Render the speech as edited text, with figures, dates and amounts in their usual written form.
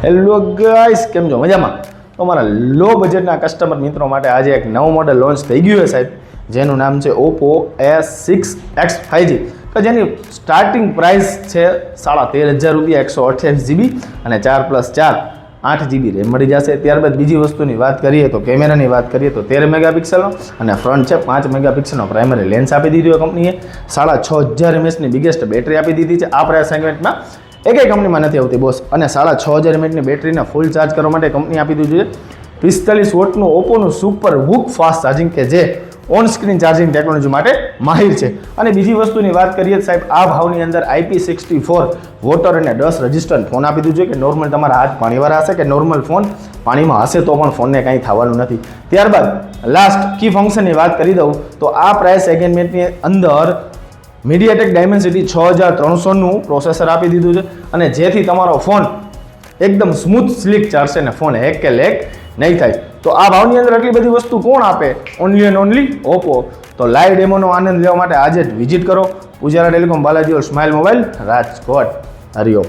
Hello guys, કેમ છો? મજામાં? તો અમારા લો બજેટના કસ્ટમર મિત્રો માટે આજે એક નવું મોડેલ લોન્ચ થઈ ગયું છે સાહેબ, જેનું નામ છે Oppo A6X 5G, કે જેની સ્ટાર્ટિંગ પ્રાઇસ છે 13,500 રૂપિયા, 128 GB અને 4+4 8 GB રેમ મળી જશે. ત્યારબાદ બીજી વસ્તુની વાત કરીએ તો કેમેરાની વાત કરીએ તો 13 મેગાપિક્સલનો અને ફ્રન્ટ છે 5 મેગાપિક્સલનો પ્રાઇમરી લેન્સ આપી દીધો કંપનીએ. 6500 mAhની બિગેસ્ટ બેટરી આપી દીધી છે. આ પ્રાઇસ સેગમેન્ટમાં એકેય કંપનીમાં નથી આવતી બોસ. અને 6500 mAhની બેટરીને ફૂલ ચાર્જ કરવા માટે કંપની આપી દીધું છે 45 વોટનું ઓપ્પોનું સુપર વૂક ફાસ્ટ ચાર્જિંગ, કે જે ઓન સ્ક્રીન ચાર્જિંગ ટેકનોલોજી માટે માહિર છે. અને બીજી વસ્તુની વાત કરીએ સાહેબ, આ ભાવની અંદર IP64 વોટર અને ડસ્ટ રજિસ્ટન્ટ ફોન આપી દીધું છે, કે નોર્મલ તમારા હાથ પાણીવાળા હશે કે નોર્મલ ફોન પાણીમાં હશે તો પણ ફોનને કંઈ થવાનું નથી. ત્યારબાદ લાસ્ટ કી ફંક્શનની વાત કરી દઉં તો આ પ્રાઇસ સેગમેન્ટની અંદર મીડિયાટેક ડાયમેન્સિટી 6300નું પ્રોસેસર આપી દીધું છે, અને જેથી તમારો ફોન એકદમ સ્મૂથ સ્લીક ચાલશે અને ફોન હેક કે લેક નહીં થાય. તો આ ભાવની અંદર આટલી બધી વસ્તુ કોણ આપે? Only and only Oppo. તો લાઈવ ડેમોનો આનંદ લેવા માટે આજે જ વિઝિટ કરો Ujala telecom, Balaji smile mobile, Rajkot. Hariom.